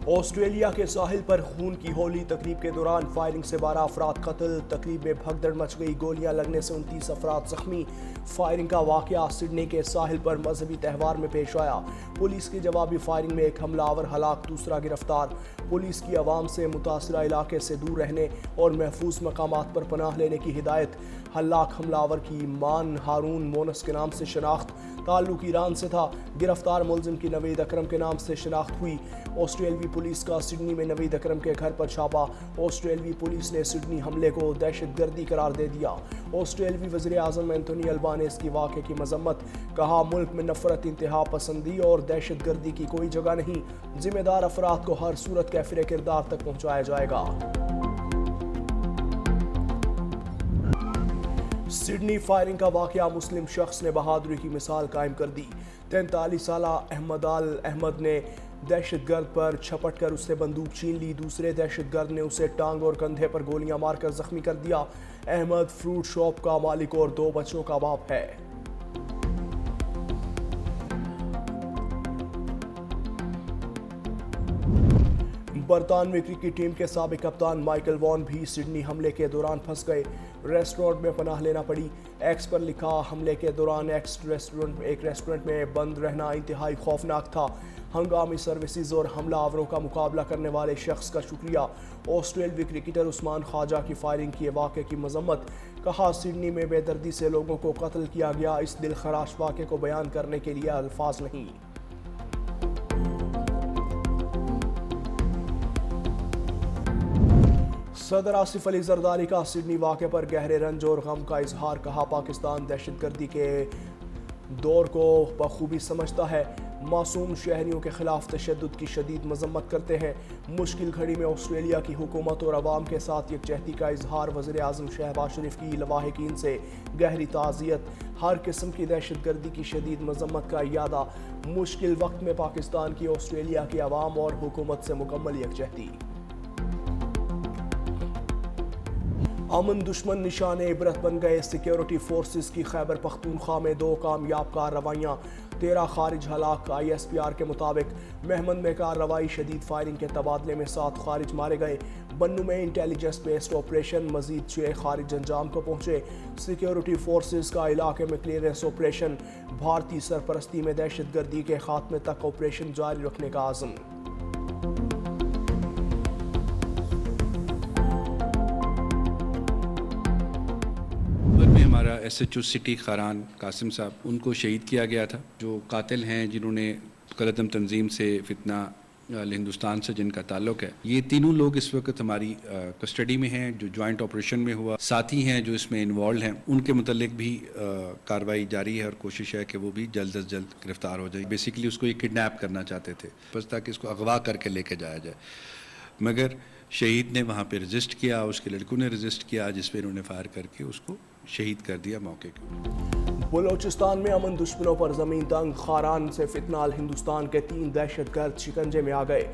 Australia کے ساحل پر خون کی ہولی تقریب کے دوران فائرنگ سے 12 افراد قتل، تقریب میں بھگدڑ مچ گئی، گولیاں لگنے سے 29 افراد زخمی۔ فائرنگ کا واقعہ سڈنی کے ساحل پر مذہبی تہوار میں پیش آیا۔ پولیس کی جوابی فائرنگ میں ایک حملہ آور ہلاک، دوسرا گرفتار۔ پولیس کی عوام سے متاثرہ علاقے سے دور رہنے اور محفوظ مقامات پر پناہ لینے کی ہدایت۔ ہلاک حملہ آور کی مان ہارون مونس کے نام سے شناخت، تعلق ایران سے تھا۔ گرفتار ملزم کی نوید اکرم کے نام سے شناخت ہوئی۔ آسٹریلوی پولیس کا سڈنی میں نوید اکرم کے گھر پر چھاپا۔ آسٹریلوی پولیس نے سڈنی حملے کو دہشت گردی قرار دے دیا۔ آسٹریلوی وزیر اعظم اینتھونی البانیز کی واقعے کی مذمت، کہا ملک میں نفرت، انتہا پسندی اور دہشت گردی کی کوئی جگہ نہیں، ذمہ دار افراد کو ہر صورت کیفر کردار تک پہنچایا جائے گا۔ سڈنی فائرنگ کا واقعہ، مسلم شخص نے بہادری کی مثال قائم کر دی۔ 43 سالہ احمد آل احمد نے دہشت گرد پر چھپٹ کر اس سے بندوق چھین لی، دوسرے دہشت گرد نے اسے ٹانگ اور کندھے پر گولیاں مار کر زخمی کر دیا۔ احمد فروٹ شاپ کا مالک اور 2 بچوں کا باپ ہے۔ برطانوی کرکٹ ٹیم کے سابق کپتان مائیکل وان بھی سڈنی حملے کے دوران پھنس گئے، ریسٹورنٹ میں پناہ لینا پڑی۔ ایکس پر لکھا، حملے کے دوران ایک ریسٹورنٹ میں بند رہنا انتہائی خوفناک تھا۔ ہنگامی سروسز اور حملہ آوروں کا مقابلہ کرنے والے شخص کا شکریہ۔ آسٹریلوی کرکٹر عثمان خواجہ کی فائرنگ کے واقعے کی مذمت، کہا سڈنی میں بے دردی سے لوگوں کو قتل کیا گیا، اس دل خراش واقعے کو بیان کرنے کے لیے الفاظ نہیں۔ صدر آصف علی زرداری کا سڈنی واقعے پر گہرے رنج اور غم کا اظہار، کہا پاکستان دہشت گردی کے دور کو بخوبی سمجھتا ہے، معصوم شہریوں کے خلاف تشدد کی شدید مذمت کرتے ہیں۔ مشکل گھڑی میں آسٹریلیا کی حکومت اور عوام کے ساتھ یکجہتی کا اظہار، وزیر اعظم شہباز شریف کی لواحقین سے گہری تعزیت، ہر قسم کی دہشت گردی کی شدید مذمت کا اعادہ، مشکل وقت میں پاکستان کی آسٹریلیا کی عوام اور حکومت سے مکمل یکجہتی۔ امن دشمن نشان عبرت بن گئے، سیکیورٹی فورسز کی خیبر پختونخوا میں 2 کامیاب کارروائیاں، 13 خارج ہلاک۔ ISPR کے مطابق مہمند میں کارروائی، شدید فائرنگ کے تبادلے میں 7 خارج مارے گئے۔ بنو میں انٹیلیجنس بیسڈ آپریشن، مزید 6 خارج انجام کو پہنچے۔ سیکیورٹی فورسز کا علاقے میں کلیئرنس آپریشن، بھارتی سرپرستی میں دہشت گردی کے خاتمے تک آپریشن جاری رکھنے کا عزم۔ ہمارا SHO سٹی خاران قاسم صاحب، ان کو شہید کیا گیا تھا، جو قاتل ہیں جنہوں نے قلعتم تنظیم سے فتنہ ہندوستان سے جن کا تعلق ہے، یہ تینوں لوگ اس وقت ہماری کسٹڈی میں ہیں، جو جوائنٹ آپریشن میں ہوا، ساتھی ہیں جو اس میں انوالوڈ ہیں، ان کے متعلق بھی کارروائی جاری ہے اور کوشش ہے کہ وہ بھی جلد از جلد گرفتار ہو جائے۔ بیسیکلی اس کو یہ کڈنیپ کرنا چاہتے تھے بس تاکہ اس کو اغوا کر کے لے کے جایا جائے، مگر شہید نے وہاں پہ رجسٹ کیا، اس کے لڑکوں نے رجسٹ کیا، جس پہ انہوں نے فائر کر کے اس کو شہید کر دیا موقع کے۔ بلوچستان میں امن دشمنوں پر زمین تنگ، خاران سے فتنہ ہندوستان کے 3 دہشت گرد شکنجے میں آ گئے۔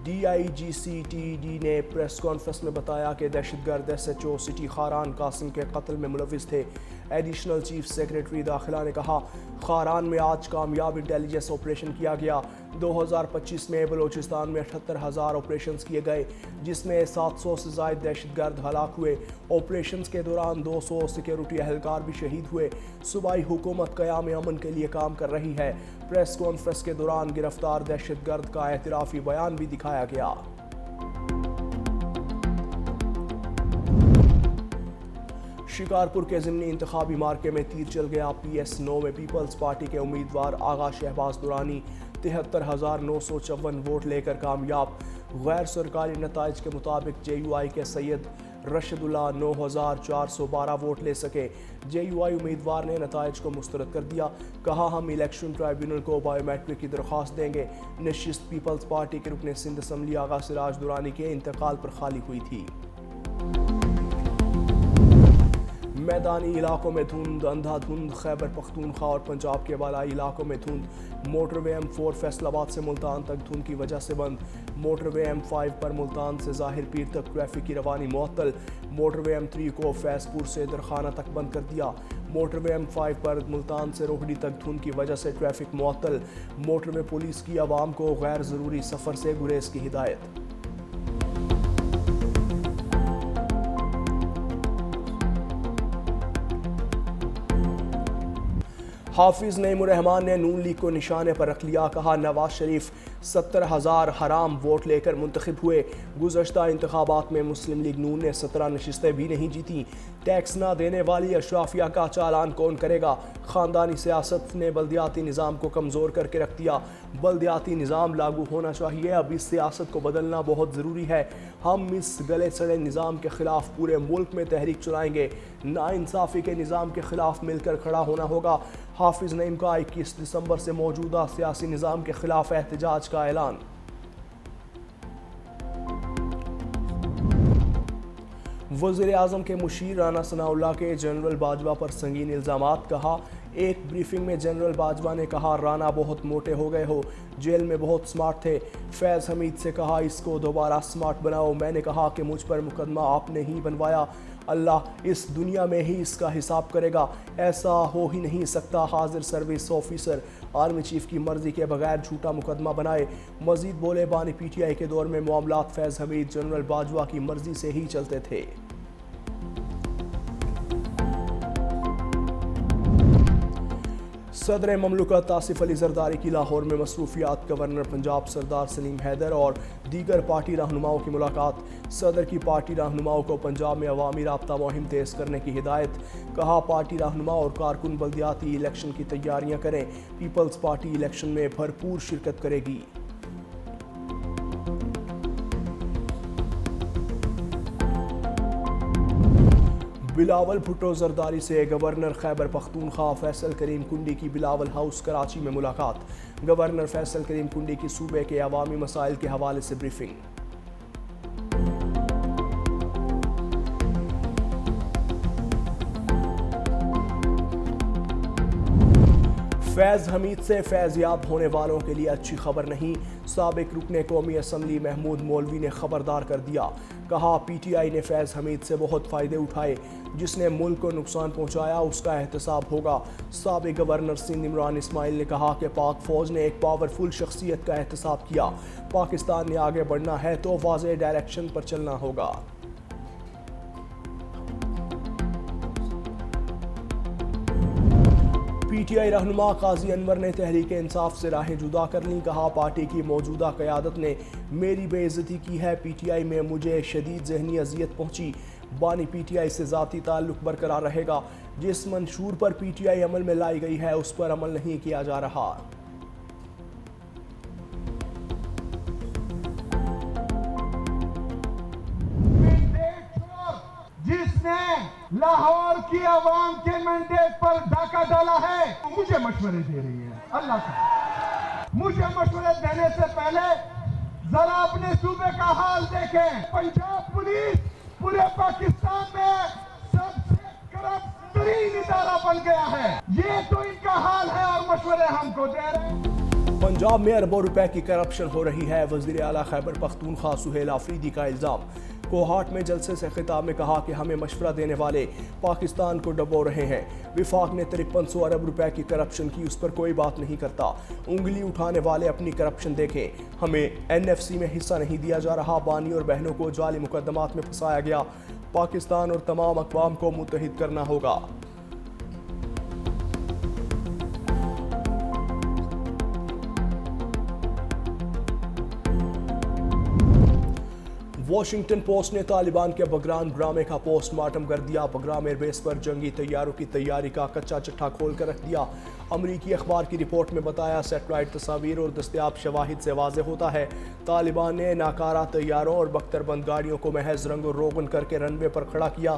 DIGCTD نے پریس کانفرنس میں بتایا کہ دہشت گرد SHO سٹی خاران قاسم کے قتل میں ملوث تھے۔ ایڈیشنل چیف سیکریٹری داخلہ نے کہا، خاران میں آج کامیاب انٹیلیجنس آپریشن کیا گیا۔ 2025 میں بلوچستان میں 78,000 آپریشنز کیے گئے، جس میں 700 سے زائد دہشت گرد ہلاک ہوئے۔ آپریشنز کے دوران 200 سیکیورٹی اہلکار بھی شہید ہوئے۔ صوبائی حکومت قیام امن کے لیے کام کر رہی ہے۔ پریس کانفرنس کے دوران گرفتار دہشت گرد کا اعترافی بیان بھی دکھایا گیا۔ شکارپور کے ضمنی انتخابی مارکے میں تیر چل گیا، PS9 میں پیپلز پارٹی کے امیدوار آغا شہباز درانی 73,954 ووٹ لے کر کامیاب۔ غیر سرکاری نتائج کے مطابق JUI کے سید رشد اللہ 9,412 ووٹ لے سکے۔ JUI امیدوار نے نتائج کو مسترد کر دیا، کہا ہم الیکشن ٹرائیبیونل کو بائیو میٹرک کی درخواست دیں گے۔ نشست پیپلز پارٹی کے رکن سندھ اسمبلی آغا سراج درانی کے انتقال پر خالی ہوئی تھی۔ میدانی علاقوں میں دھند، اندھا دھند، خیبر پختونخوا اور پنجاب کے بالائی علاقوں میں دھند، موٹر وے M4 فیصل آباد سے ملتان تک دھند کی وجہ سے بند، موٹر وے M5 پر ملتان سے ظاہر پیر تک ٹریفک کی روانی معطل، موٹر وے M3 کو فیض پور سے درخانہ تک بند کر دیا، موٹر وے M5 پر ملتان سے روہڑی تک دھند کی وجہ سے ٹریفک معطل، موٹر وے پولیس کی عوام کو غیر ضروری سفر سے گریز کی ہدایت۔ حافظ نعیم الرحمان نے نون لیگ کو نشانے پر رکھ لیا، کہا نواز شریف 70,000 حرام ووٹ لے کر منتخب ہوئے، گزشتہ انتخابات میں مسلم لیگ نون نے 17 نشستیں بھی نہیں جیتیں، ٹیکس نہ دینے والی اشرافیہ کا چالان کون کرے گا، خاندانی سیاست نے بلدیاتی نظام کو کمزور کر کے رکھ دیا، بلدیاتی نظام لاگو ہونا چاہیے، اب اس سیاست کو بدلنا بہت ضروری ہے، ہم اس گلے سڑے نظام کے خلاف پورے ملک میں تحریک چلائیں گے، ناانصافی کے نظام کے خلاف مل کر کھڑا ہونا ہوگا۔ حافظ نعیم کا 21 دسمبر سے موجودہ سیاسی نظام کے خلاف احتجاج کا اعلان۔ وزیر اعظم کے مشیر رانا ثناء اللہ کے جنرل باجوہ پر سنگین الزامات، کہا ایک بریفنگ میں جنرل باجوہ نے کہا رانا بہت موٹے ہو گئے ہو، جیل میں بہت سمارٹ تھے، فیض حمید سے کہا اس کو دوبارہ سمارٹ بناؤ، میں نے کہا کہ مجھ پر مقدمہ آپ نے ہی بنوایا، اللہ اس دنیا میں ہی اس کا حساب کرے گا، ایسا ہو ہی نہیں سکتا، حاضر سروس آفیسر آرمی چیف کی مرضی کے بغیر جھوٹا مقدمہ بنائے، مزید بولے بانی پی ٹی آئی کے دور میں معاملات فیض حمید جنرل باجوہ کی مرضی سے ہی چلتے تھے۔ صدر مملکت آصف علی زرداری کی لاہور میں مصروفیات، گورنر پنجاب سردار سلیم حیدر اور دیگر پارٹی رہنماؤں کی ملاقات، صدر کی پارٹی رہنماؤں کو پنجاب میں عوامی رابطہ مہم تیز کرنے کی ہدایت، کہا پارٹی رہنما اور کارکن بلدیاتی الیکشن کی تیاریاں کریں، پیپلز پارٹی الیکشن میں بھرپور شرکت کرے گی۔ بلاول بھٹو زرداری سے گورنر خیبر پختونخوا فیصل کریم کنڈی کی بلاول ہاؤس کراچی میں ملاقات، گورنر فیصل کریم کنڈی کی صوبے کے عوامی مسائل کے حوالے سے بریفنگ۔ فیض حمید سے فیض یاب ہونے والوں کے لیے اچھی خبر نہیں، سابق رکن قومی اسمبلی محمود مولوی نے خبردار کر دیا، کہا پی ٹی آئی نے فیض حمید سے بہت فائدے اٹھائے، جس نے ملک کو نقصان پہنچایا اس کا احتساب ہوگا۔ سابق گورنر سندھ عمران اسماعیل نے کہا کہ پاک فوج نے ایک پاورفل شخصیت کا احتساب کیا، پاکستان نے آگے بڑھنا ہے تو واضح ڈائریکشن پر چلنا ہوگا۔ پی ٹی آئی رہنما قاضی انور نے تحریک انصاف سے راہیں جدا کر لیں، کہا پارٹی کی موجودہ قیادت نے میری بے عزتی کی ہے، پی ٹی آئی میں مجھے شدید ذہنی اذیت پہنچی، بانی پی ٹی آئی سے ذاتی تعلق برقرار رہے گا، جس منشور پر پی ٹی آئی عمل میں لائی گئی ہے اس پر عمل نہیں کیا جا رہا۔ جس نے لاہور کی عوام کے مینڈیٹ پر ڈاکہ ڈالا ہے مجھے مشورے دے رہی ہے، اللہ کا مجھے مشورے دینے سے پہلے ذرا اپنے صوبے کا حال دیکھیں۔ پنجاب پولیس پورے پاکستان میں سب سے کرپٹ ترین ادارہ بن گیا ہے، یہ تو ان کا حال ہے اور مشورے ہم کو دے رہے ہیں۔ پنجاب میں اربوں روپے کی کرپشن ہو رہی ہے، وزیر اعلیٰ خیبر پختونخوا سہیل آفریدی کا الزام، کوہاٹ میں جلسے سے خطاب میں کہا کہ ہمیں مشورہ دینے والے پاکستان کو ڈبو رہے ہیں، وفاق نے 5300 ارب روپے کی کرپشن کی، اس پر کوئی بات نہیں کرتا، انگلی اٹھانے والے اپنی کرپشن دیکھیں، ہمیں این ایف سی میں حصہ نہیں دیا جا رہا، بانی اور بہنوں کو جعلی مقدمات میں پھنسایا گیا، پاکستان اور تمام اقوام کو متحد کرنا ہوگا۔ واشنگٹن پوسٹ نے طالبان کے بگرام ڈرامے کا پوسٹ مارٹم کر دیا، بگرام ایئر بیس پر جنگی طیاروں کی تیاری کا کچا چٹھا کھول کر رکھ دیا، امریکی اخبار کی رپورٹ میں بتایا سیٹلائٹ تصاویر اور دستیاب شواہد سے واضح ہوتا ہے طالبان نے ناکارہ طیاروں اور بختر بند گاڑیوں کو محض رنگ و روغن کر کے رن وے پر کھڑا کیا،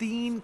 3